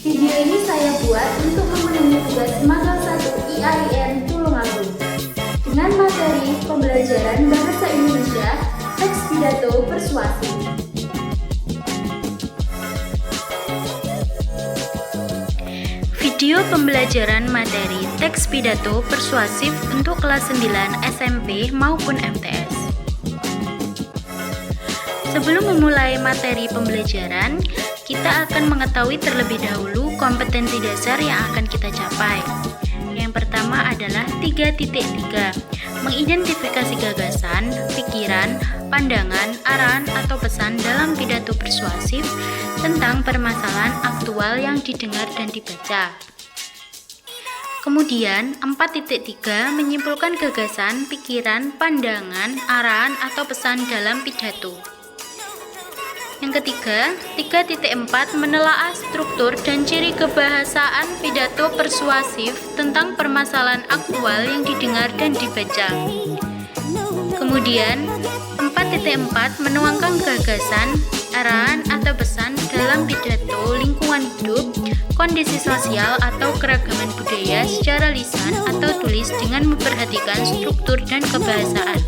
Video ini saya buat untuk memenuhi tugas Magang 1 IAIN Tulungagung dengan materi pembelajaran Bahasa Indonesia teks pidato persuasif. Video pembelajaran materi teks pidato persuasif untuk kelas 9 SMP maupun MTS. Sebelum memulai materi pembelajaran, kita akan mengetahui terlebih dahulu kompetensi dasar yang akan kita capai. Yang pertama adalah 3.3, mengidentifikasi gagasan, pikiran, pandangan, arahan atau pesan dalam pidato persuasif tentang permasalahan aktual yang didengar dan dibaca. Kemudian 4.3, menyimpulkan gagasan, pikiran, pandangan, arahan atau pesan dalam pidato. Yang ketiga, 3.4, menelaah struktur dan ciri kebahasaan pidato persuasif tentang permasalahan aktual yang didengar dan dibaca. Kemudian, 4.4, menuangkan gagasan, arahan atau pesan dalam pidato lingkungan hidup, kondisi sosial atau keragaman budaya secara lisan atau tulis dengan memperhatikan struktur dan kebahasaan.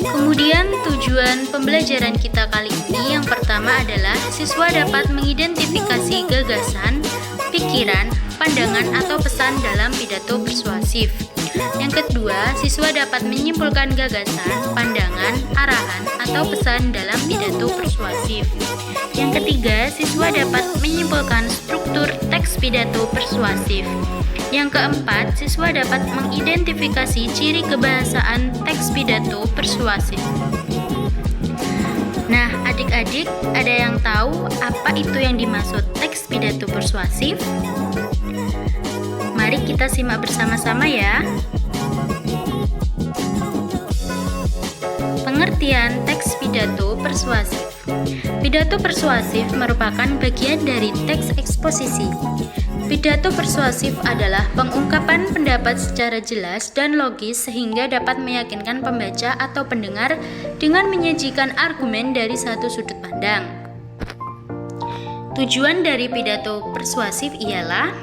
Kemudian tujuan pembelajaran kita kali ini yang pertama adalah siswa dapat mengidentifikasi gagasan, pikiran, pandangan atau pesan dalam pidato persuasif. Yang kedua, siswa dapat menyimpulkan gagasan, pandangan, arahan atau pesan dalam pidato persuasif. Yang ketiga, siswa dapat menyimpulkan struktur teks pidato persuasif. Yang keempat, siswa dapat mengidentifikasi ciri kebahasaan teks pidato persuasif. Nah, adik-adik, ada yang tahu apa itu yang dimaksud teks pidato persuasif? Mari kita simak bersama-sama ya. Pengertian teks pidato persuasif. Pidato persuasif merupakan bagian dari teks eksposisi. Pidato persuasif adalah pengungkapan pendapat secara jelas dan logis sehingga dapat meyakinkan pembaca atau pendengar dengan menyajikan argumen dari satu sudut pandang. Tujuan dari pidato persuasif ialah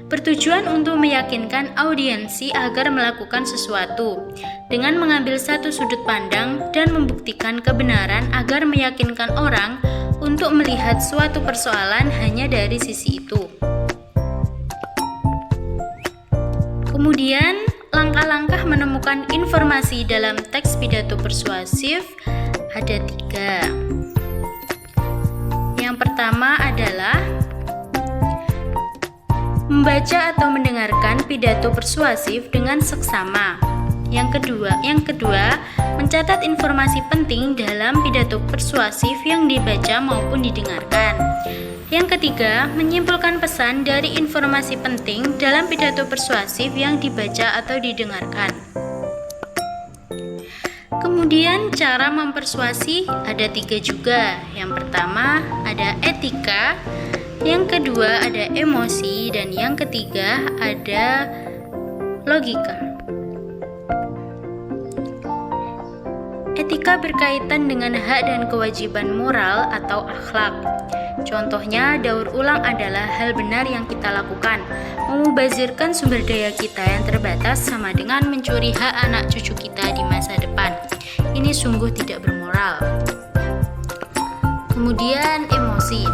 bertujuan untuk meyakinkan audiensi agar melakukan sesuatu dengan mengambil satu sudut pandang dan membuktikan kebenaran agar meyakinkan orang untuk melihat suatu persoalan hanya dari sisi itu. Kemudian, langkah-langkah menemukan informasi dalam teks pidato persuasif ada 3. Yang pertama adalah membaca atau mendengarkan pidato persuasif dengan seksama. Yang kedua, mencatat informasi penting dalam pidato persuasif yang dibaca maupun didengarkan. Yang ketiga, menyimpulkan pesan dari informasi penting dalam pidato persuasif yang dibaca atau didengarkan. Kemudian cara mempersuasi ada 3 juga. Yang pertama ada etika, yang kedua ada emosi, dan yang ketiga ada logika. Etika berkaitan dengan hak dan kewajiban moral atau akhlak. Contohnya, daur ulang adalah hal benar yang kita lakukan. Memubazirkan sumber daya kita yang terbatas sama dengan mencuri hak anak cucu kita di masa depan. Ini sungguh tidak bermoral. Kemudian emosi.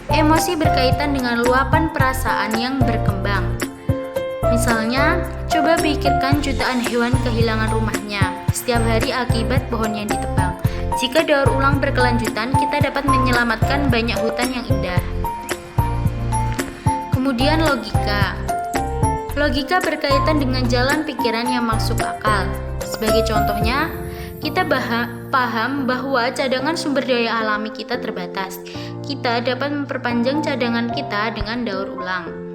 Emosi berkaitan dengan luapan perasaan yang berkembang. Misalnya, coba pikirkan jutaan hewan kehilangan rumahnya setiap hari akibat pohon yang ditebang. Jika daur ulang berkelanjutan, kita dapat menyelamatkan banyak hutan yang indah. Kemudian logika. Logika berkaitan dengan jalan pikiran yang masuk akal. Sebagai contohnya, kita paham bahwa cadangan sumber daya alami kita terbatas. Kita dapat memperpanjang cadangan kita dengan daur ulang.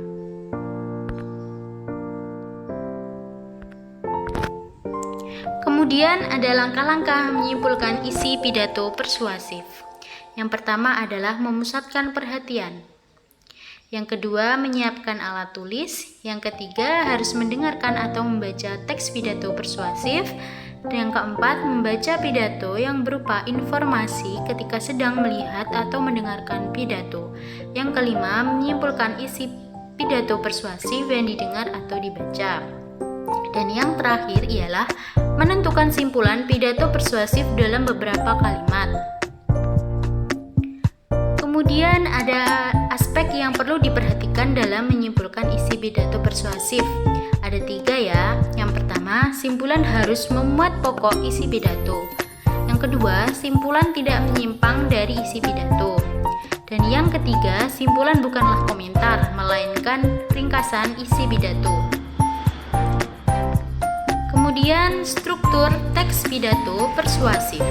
Kemudian ada langkah-langkah menyimpulkan isi pidato persuasif. Yang pertama adalah memusatkan perhatian. Yang kedua, menyiapkan alat tulis. Yang ketiga, harus mendengarkan atau membaca teks pidato persuasif. Dan yang keempat, membaca pidato yang berupa informasi ketika sedang melihat atau mendengarkan pidato. Yang kelima, menyimpulkan isi pidato persuasif yang didengar atau dibaca. Dan yang terakhir ialah menentukan simpulan pidato persuasif dalam beberapa kalimat. Kemudian ada aspek yang perlu diperhatikan dalam menyimpulkan isi pidato persuasif. Ada 3 ya. Yang pertama, simpulan harus memuat pokok isi pidato. Yang kedua, simpulan tidak menyimpang dari isi pidato. Dan yang ketiga, simpulan bukanlah komentar, melainkan ringkasan isi pidato. Kemudian, struktur teks pidato persuasif.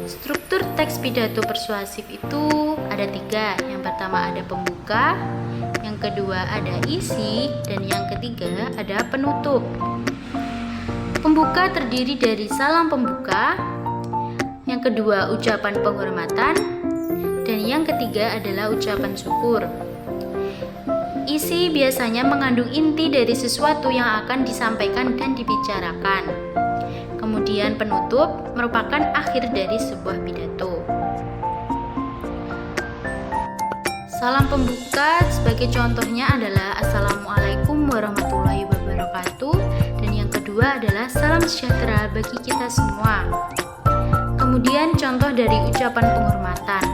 Struktur teks pidato persuasif itu ada 3. Yang pertama ada pembuka, yang kedua ada isi, dan yang ketiga ada penutup. Pembuka terdiri dari salam pembuka, yang kedua ucapan penghormatan, dan yang ketiga adalah ucapan syukur. Isi biasanya mengandung inti dari sesuatu yang akan disampaikan dan dibicarakan. Kemudian penutup merupakan akhir dari sebuah pidato. Salam pembuka sebagai contohnya adalah Assalamualaikum warahmatullahi wabarakatuh, dan yang kedua adalah salam sejahtera bagi kita semua. Kemudian contoh dari ucapan penghormatan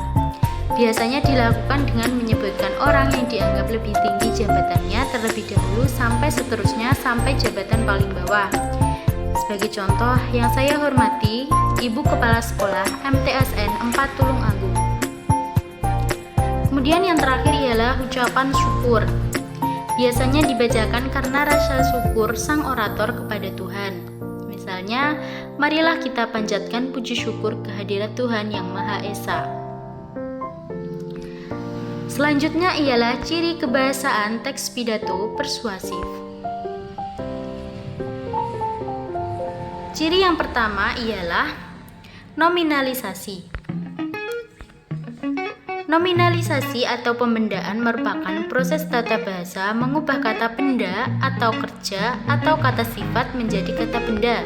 biasanya dilakukan dengan menyebutkan orang yang dianggap lebih tinggi jabatannya terlebih dahulu sampai seterusnya sampai jabatan paling bawah. Sebagai contoh, yang saya hormati Ibu Kepala Sekolah MTSN 4 Tulung Agung. Kemudian yang terakhir ialah ucapan syukur. Biasanya dibacakan karena rasa syukur sang orator kepada Tuhan. Misalnya, marilah kita panjatkan puji syukur kehadirat Tuhan yang Maha Esa. Selanjutnya ialah ciri kebahasaan teks pidato persuasif. Ciri yang pertama ialah nominalisasi. Nominalisasi atau pembendaan merupakan proses tata bahasa mengubah kata benda atau kerja atau kata sifat menjadi kata benda.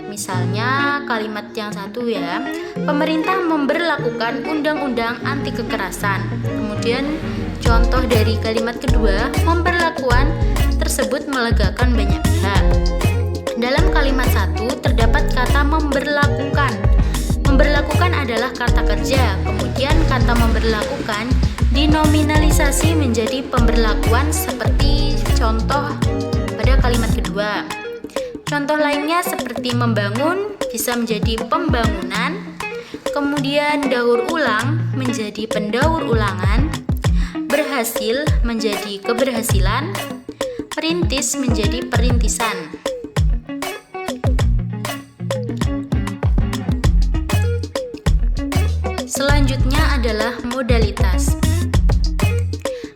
Misalnya kalimat yang satu ya, pemerintah memberlakukan undang-undang anti kekerasan. Kemudian contoh dari kalimat kedua, memberlakukan tersebut melegakan banyak pihak. Dalam kalimat satu terdapat kata memberlakukan. Memberlakukan adalah kata kerja, kemudian kata memberlakukan dinominalisasi menjadi pemberlakuan seperti contoh pada kalimat kedua. Contoh lainnya seperti membangun bisa menjadi pembangunan, kemudian daur ulang menjadi pendaur ulangan, berhasil menjadi keberhasilan, perintis menjadi perintisan. Selanjutnya adalah modalitas.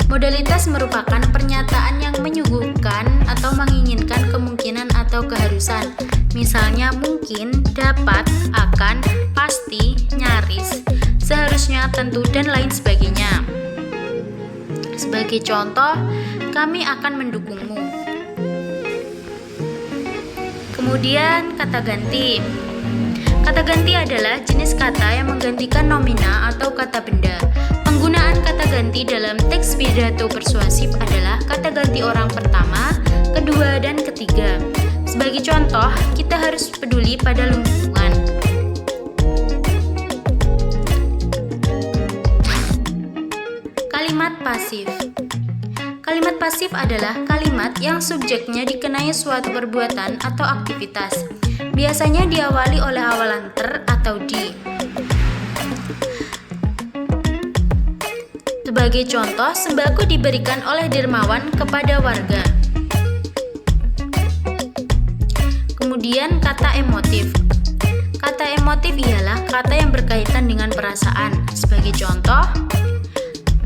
Modalitas merupakan pernyataan yang menyuguhkan atau menginginkan kemungkinan atau keharusan. Misalnya mungkin, dapat, akan, pasti, nyaris, seharusnya, tentu, dan lain sebagainya. Sebagai contoh, kami akan mendukungmu. Kemudian kata ganti. Kata ganti adalah jenis kata yang menggantikan nomina atau kata benda. Penggunaan kata ganti dalam teks pidato persuasif adalah kata ganti orang pertama, kedua, dan ketiga. Sebagai contoh, kita harus peduli pada lingkungan. Kalimat pasif. Kalimat pasif adalah kalimat yang subjeknya dikenai suatu perbuatan atau aktivitas. Biasanya diawali oleh awalan ter atau di. Sebagai contoh, sembako diberikan oleh dermawan kepada warga. Kemudian kata emotif. Kata emotif ialah kata yang berkaitan dengan perasaan. Sebagai contoh,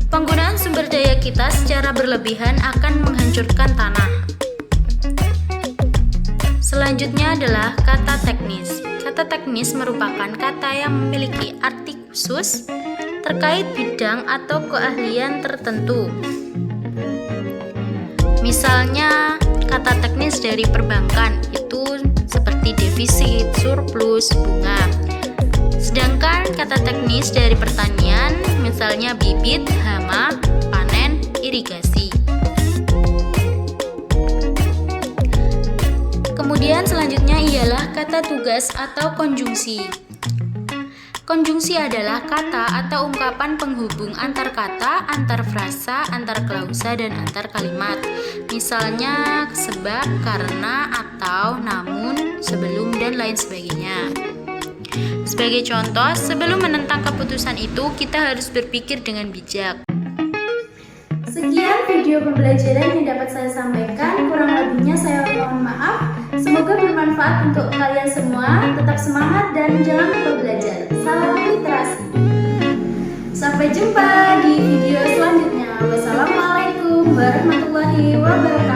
penggunaan sumber daya kita secara berlebihan akan menghancurkan tanah. Selanjutnya adalah kata teknis. Kata teknis merupakan kata yang memiliki arti khusus terkait bidang atau keahlian tertentu. Misalnya, kata teknis dari perbankan itu seperti defisit, surplus, bunga. Sedangkan kata teknis dari pertanian misalnya bibit, hama, panen, irigasi. Kemudian selanjutnya ialah kata tugas atau konjungsi. Konjungsi adalah kata atau ungkapan penghubung antar kata, antar frasa, antar klausa, dan antar kalimat. Misalnya sebab, karena, atau, namun, sebelum, dan lain sebagainya. Sebagai contoh, sebelum menentang keputusan itu, kita harus berpikir dengan bijak. Sekian video pembelajaran yang dapat saya sampaikan, kurang lebihnya saya mohon maaf. Semoga bermanfaat untuk kalian semua, tetap semangat dan menjalani belajar. Salam literasi. Sampai jumpa di video selanjutnya. Wassalamualaikum warahmatullahi wabarakatuh.